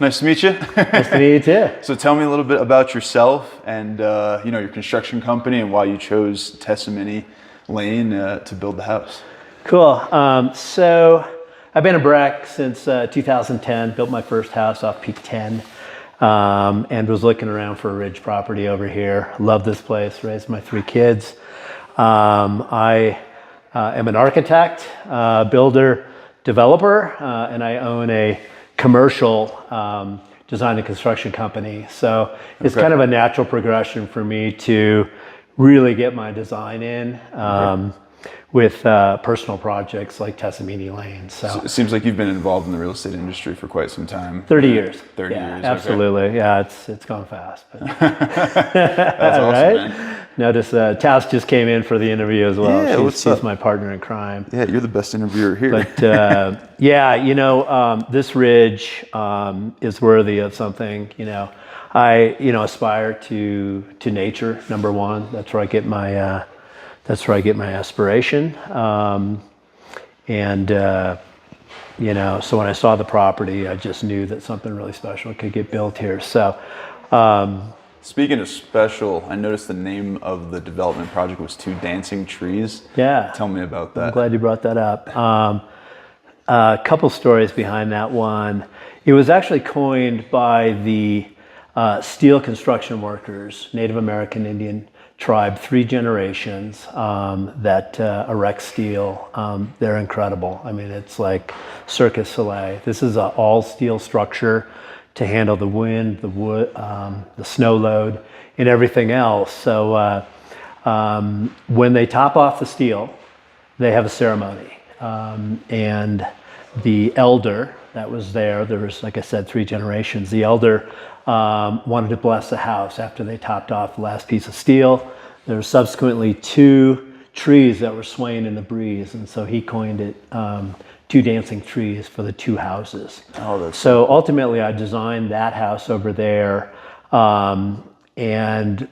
Nice to meet you. Nice to meet you too. So tell me a little bit about yourself and your construction company and why you chose Tesemini Lane to build the house. Cool. So I've been in Breck since 2010. Built my first house off Peak 10, and was looking around for a ridge property over here. Love this place. Raised my 3 kids. I am an architect, builder, developer, and I own a commercial design and construction company. So it's kind of a natural progression for me to really get my design in with personal projects like Tesemini Lane. So it seems like you've been involved in the real estate industry for quite some time. 30 years. 30 years. Absolutely. Okay. Yeah, it's gone fast. But That's awesome, right? man. Notice Taz just came in for the interview as well. Yeah, she's my partner in crime. Yeah, you're the best interviewer here. But this ridge is worthy of something. I aspire to nature. Number one, that's where I get my aspiration. So when I saw the property, I just knew that something really special could get built here. So. Speaking of special, I noticed the name of the development project was Two Dancing Trees. Yeah. Tell me about that. I'm glad you brought that up. A couple stories behind that one. It was actually coined by the steel construction workers, Native American Indian tribe, 3 generations that erect steel. They're incredible. I mean, it's like Cirque du Soleil. This is an all steel structure to handle the wind, the wood, the snow load, and everything else. So when they top off the steel, they have a ceremony. And the elder that was there was, like I said, 3 generations. The elder wanted to bless the house after they topped off the last piece of steel. There were subsequently 2 trees that were swaying in the breeze, and so he coined it Two Dancing Trees for the 2 houses. Oh, that's so ultimately I designed that house over there and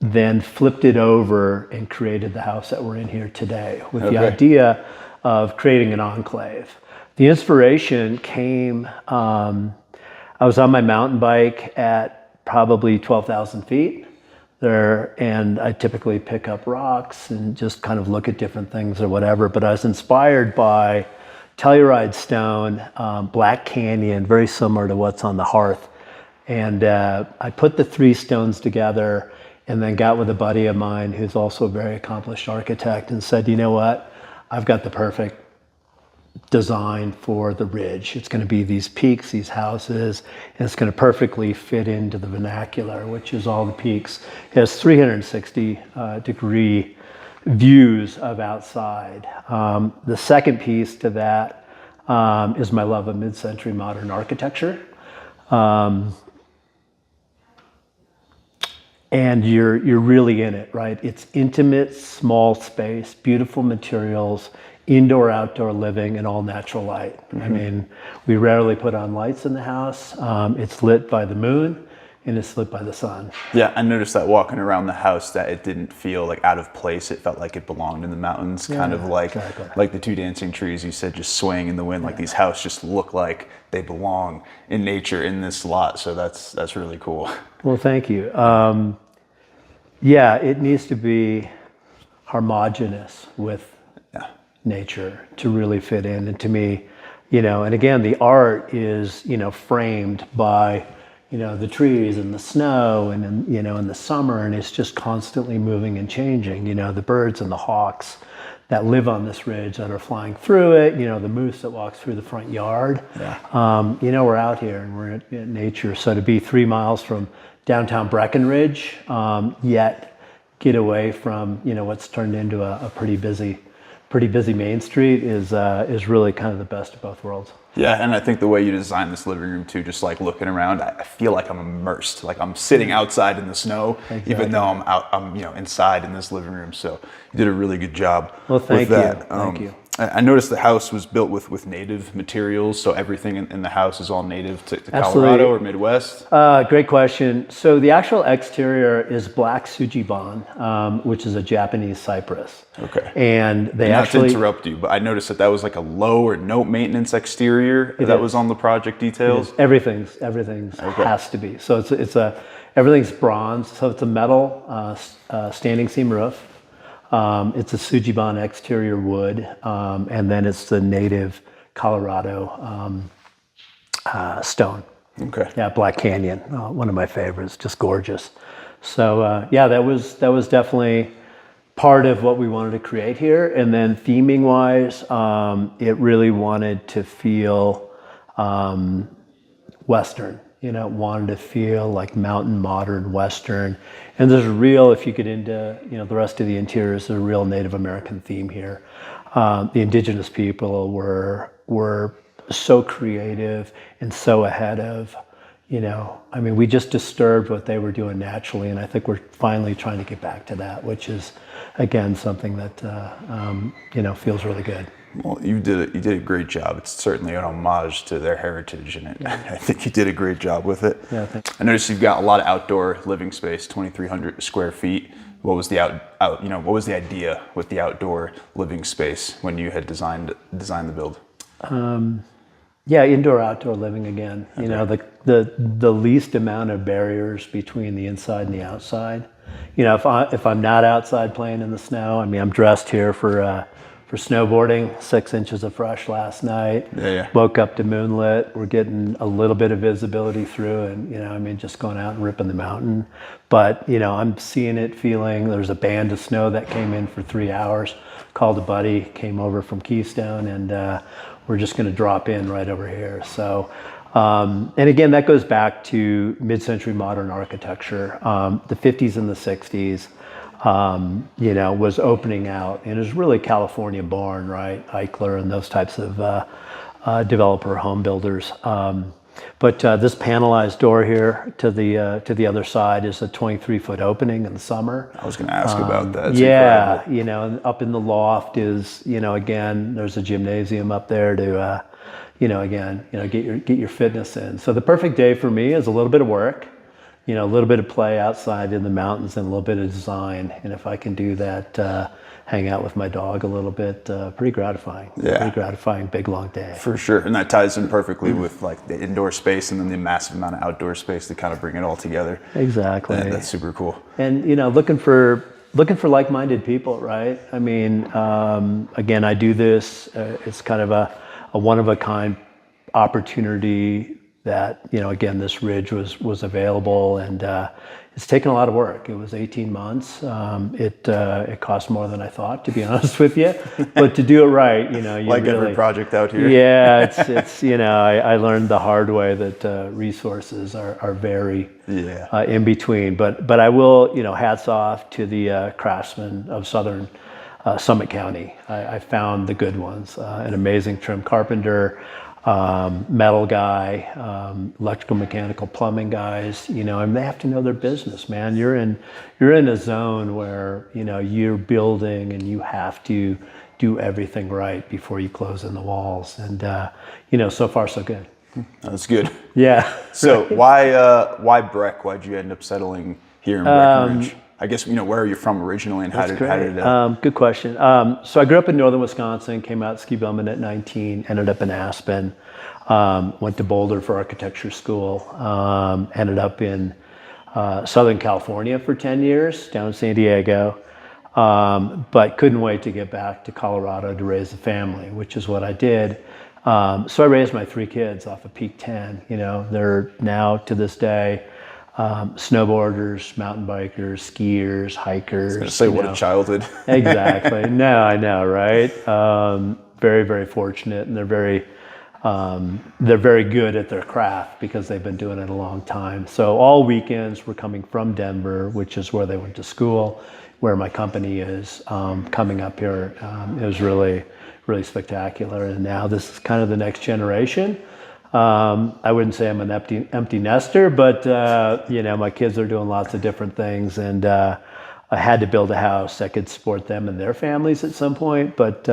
then flipped it over and created the house that we're in here today with the idea of creating an enclave. The inspiration came, I was on my mountain bike at probably 12,000 feet there, and I typically pick up rocks and just kind of look at different things or whatever, but I was inspired by Telluride stone, Black Canyon, very similar to what's on the hearth. And I put the 3 stones together and then got with a buddy of mine who's also a very accomplished architect and said, you know what, I've got the perfect design for the ridge. It's going to be these peaks, these houses, and it's going to perfectly fit into the vernacular, which is all the peaks. It has 360 degree views of outside. The second piece to that is my love of mid-century modern architecture. And you're really in it, right? It's intimate, small space, beautiful materials, indoor, outdoor living, and all natural light. I mean, we rarely put on lights in the house. It's lit by the moon and it's lit by the sun. Yeah, I noticed that walking around the house that it didn't feel like out of place. It felt like it belonged in the mountains, kind of like the 2 dancing trees you said, just swaying in the wind. Like these houses just look like they belong in nature in this lot. So that's really cool. Well, thank you. Yeah, it needs to be homogeneous with nature to really fit in. And to me, and again, the art is, framed by the trees and the snow and in the summer, and it's just constantly moving and changing. The birds and the hawks that live on this ridge that are flying through it, the moose that walks through the front yard. We're out here and we're in nature. So to be 3 miles from downtown Breckenridge, yet get away from what's turned into a pretty busy Main Street is really kind of the best of both worlds. Yeah, and I think the way you designed this living room too, just like looking around, I feel like I'm immersed, like I'm sitting outside in the snow, even though I'm inside in this living room. So you did a really good job. Well, thank with that. you. Thank you. I noticed the house was built with native materials, so everything in the house is all native to Colorado or Midwest? Great question. So the actual exterior is black Sujibon, which is a Japanese cypress. Okay. And they Not actually... to interrupt you, but I noticed that was like a low or no maintenance exterior that was on the project details. Everything's has to be. So everything's bronze. So it's a metal standing seam roof. It's a Sujibon exterior wood, and then it's the native Colorado stone. Okay. Yeah, Black Canyon, one of my favorites, just gorgeous. So yeah, that was definitely part of what we wanted to create here. And then theming wise, it really wanted to feel Western. Wanted to feel like mountain modern Western. And there's a real, if you get into, the rest of the interiors, there's a real Native American theme here. The indigenous people were so creative and so ahead of, we just disturbed what they were doing naturally. And I think we're finally trying to get back to that, which is, again, something that, feels really good. Well, you did a great job. It's certainly an homage to their heritage, and I think you did a great job with it. Yeah, thanks. I noticed you've got a lot of outdoor living space, 2,300 square feet. What was the what was the idea with the outdoor living space when you had designed the build? Yeah, indoor outdoor living again. Okay. The least amount of barriers between the inside and the outside. If I'm not outside playing in the snow, I'm dressed here for snowboarding, 6 inches of fresh last night. Yeah. Woke up to moonlit. We're getting a little bit of visibility through, and just going out and ripping the mountain. But I'm seeing it, feeling. There's a band of snow that came in for 3 hours. Called a buddy, came over from Keystone, and we're just going to drop in right over here. So, and again, that goes back to mid-century modern architecture. The 50s and the 60s. Was opening out, and it was really California born, right? Eichler and those types of developer home builders. But this panelized door here to the other side is a 23-foot opening in the summer. I was going to ask about that. It's incredible. And up in the loft is, again, there's a gymnasium up there to, get your fitness in. So the perfect day for me is a little bit of work. A little bit of play outside in the mountains and a little bit of design. And if I can do that, hang out with my dog a little bit, pretty gratifying. Yeah. Pretty gratifying, big, long day. For sure. And that ties in perfectly with like the indoor space and then the massive amount of outdoor space to kind of bring it all together. Exactly. That's super cool. And, looking for like-minded people, right? Again, I do this, it's kind of a one-of-a-kind opportunity that, again, this ridge was available, and it's taken a lot of work. It was 18 months. It cost more than I thought, to be honest with you. But to do it right, you like really, every project out here. Yeah, it's I learned the hard way that resources are very in between. But I will, hats off to the craftsmen of Southern Summit County. I found the good ones. An amazing trim carpenter. Metal guy, electrical, mechanical, plumbing guys, and they have to know their business, man. You're in a zone where, you're building and you have to do everything right before you close in the walls. And, so far so good. That's good. Yeah. So why Breck? Why'd you end up settling here in Breckenridge? I guess, where are you from originally, and how did it Good question. So I grew up in northern Wisconsin, came out ski bumming at 19, ended up in Aspen, went to Boulder for architecture school, ended up in Southern California for 10 years, down in San Diego, but couldn't wait to get back to Colorado to raise a family, which is what I did. So I raised my 3 kids off of Peak 10. They're now, to this day, snowboarders, mountain bikers, skiers, hikers. I was going to say, what a childhood. Exactly. No, I know, right? Very, very fortunate, and they're very good at their craft because they've been doing it a long time. So all weekends we're coming from Denver, which is where they went to school, where my company is, coming up here. It was really, really spectacular. And now this is kind of the next generation. I wouldn't say I'm an empty nester, but my kids are doing lots of different things, and I had to build a house that could support them and their families at some point. But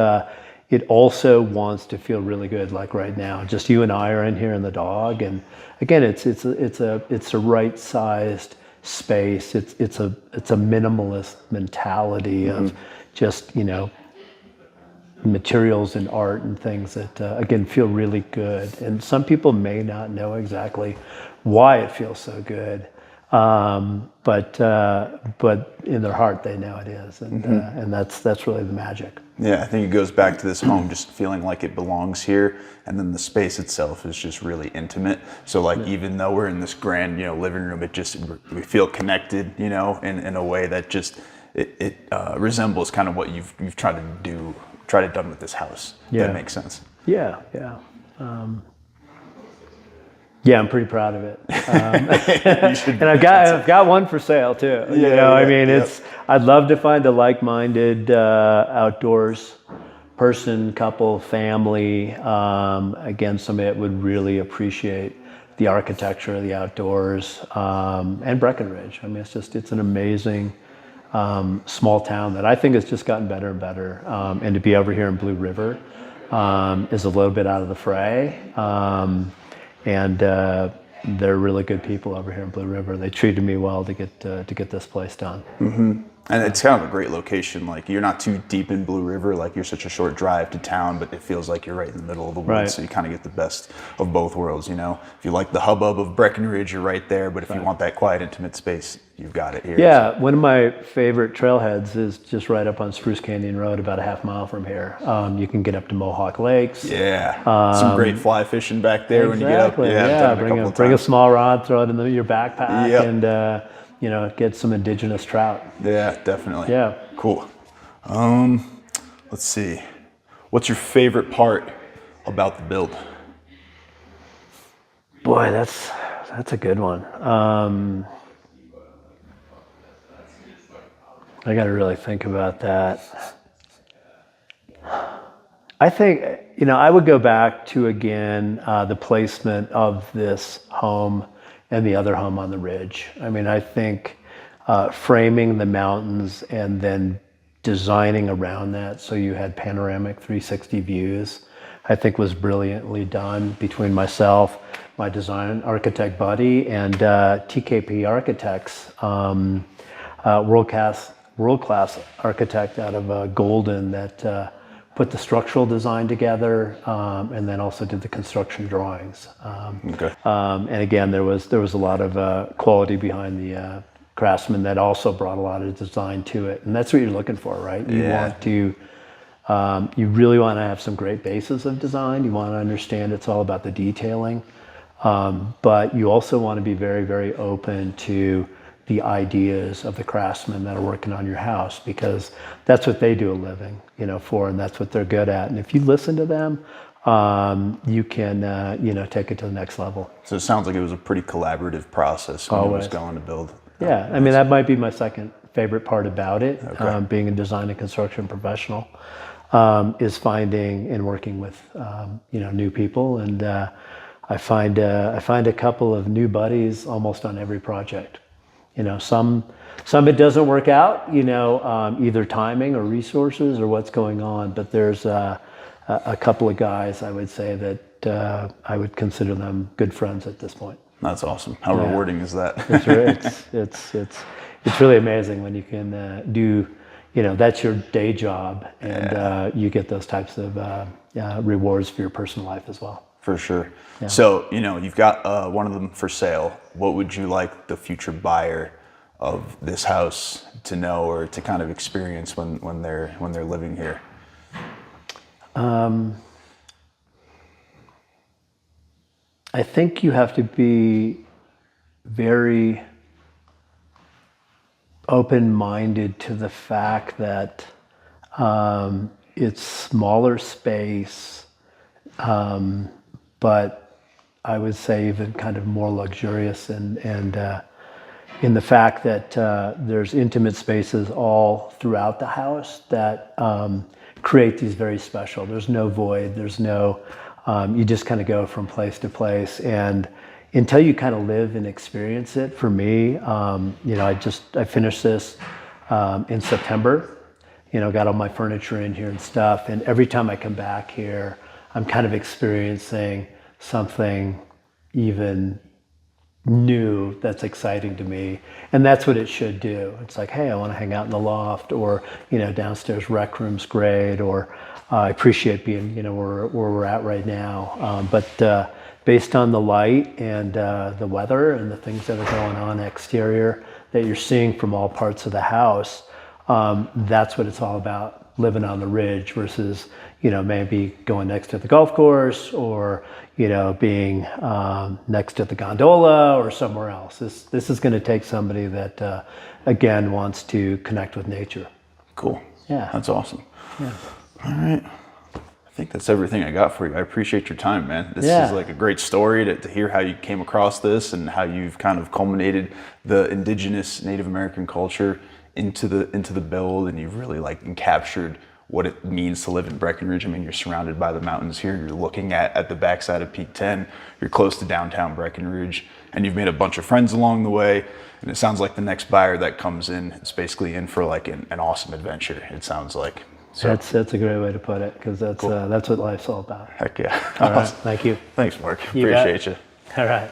it also wants to feel really good, like right now. Just you and I are in here and the dog, and again, it's a right-sized space. It's a minimalist mentality of just, you know, materials and art and things that again feel really good. And some people may not know exactly why it feels so good, but in their heart they know it is, and that's really the magic. Yeah, I think it goes back to this home just feeling like it belongs here, and then the space itself is just really intimate. So like even though we're in this grand, you know, living room, we feel connected, you know, in a way that just it resembles kind of what you've tried to done with this house. Yeah. That makes sense. Yeah. Yeah, I'm pretty proud of it, and I've got one for sale too. I mean, I'd love to find a like-minded outdoors person, couple, family. Again, somebody that would really appreciate the architecture of the outdoors, and Breckenridge. I mean, it's an amazing small town that I think has just gotten better and better. And to be over here in Blue River is a little bit out of the fray. And they're really good people over here in Blue River. They treated me well to get this place done. Mm-hmm. And it's kind of a great location. Like you're not too deep in Blue River. Like you're such a short drive to town, but it feels like you're right in the middle of the woods. Right. So you kind of get the best of both worlds. You know, if you like the hubbub of Breckenridge, you're right there. But if you want that quiet, intimate space, you've got it here. Yeah, one of my favorite trailheads is just right up on Spruce Canyon Road, about a half mile from here. You can get up to Mohawk Lakes. Yeah, some great fly fishing back there when you get up. Yeah, bring a small rod, throw it in your backpack, and you know, get some indigenous trout. Yeah, definitely. Yeah. Cool. Let's see. What's your favorite part about the build? Boy, that's a good one. I got to really think about that. I think, you know, I would go back to, again, the placement of this home and the other home on the ridge. I mean, I think framing the mountains and then designing around that so you had panoramic 360 views, I think was brilliantly done between myself, my design architect buddy, and TKP Architects, world-class architect out of Golden that put the structural design together, and then also did the construction drawings. And again, there was a lot of quality behind the craftsman that also brought a lot of design to it, and that's what you're looking for, right? You want to, you really want to have some great basis of design. You want to understand it's all about the detailing, but you also want to be very, very open to the ideas of the craftsmen that are working on your house, because that's what they do a living, you know, for, and that's what they're good at. And if you listen to them, you can, you know, take it to the next level. So it sounds like it was a pretty collaborative process when it was going to build. Yeah, I mean, that might be my second favorite part about it, being a design and construction professional, is finding and working with, you know, new people. And I find a couple of new buddies almost on every project. You know, some it doesn't work out, you know, either timing or resources or what's going on. But there's a couple of guys I would say that I would consider them good friends at this point. That's awesome. How rewarding is that? It's really amazing when you can do, you know, that's your day job, and you get those types of rewards for your personal life as well. For sure. Yeah. So, you know, you've got one of them for sale. What would you like the future buyer of this house to know or to kind of experience when they're living here? I think you have to be very open-minded to the fact that it's smaller space, but I would say even kind of more luxurious, and in the fact that there's intimate spaces all throughout the house that create these very special. There's no void. There's no. You just kind of go from place to place, and until you kind of live and experience it. For me, you know, I finished this in September. got all my furniture in here and stuff. And every time I come back here, I'm kind of experiencing something even new that's exciting to me. And that's what it should do. It's like, hey, I want to hang out in the loft, or, downstairs rec room's great, or I appreciate being, where we're at right now. But based on the light and the weather and the things that are going on exterior that you're seeing from all parts of the house, that's what it's all about, living on the ridge versus, maybe going next to the golf course, or, being next to the gondola or somewhere else. This is going to take somebody that, again, wants to connect with nature. Cool. Yeah. That's awesome. Yeah. All right. I think that's everything I got for you. I appreciate your time, man. This Yeah. is like a great story to hear how you came across this and how you've kind of culminated the indigenous Native American culture into the build, and you've really like captured what it means to live in Breckenridge. I mean, you're surrounded by the mountains here. You're looking at the backside of Peak 10. You're close to downtown Breckenridge, and you've made a bunch of friends along the way. And it sounds like the next buyer that comes in is basically in for like an awesome adventure, it sounds like. So That's a great way to put it, because that's what life's all about. heck yeah. All right. Thank you. Thanks, Mark. You bet. Appreciate you. All right.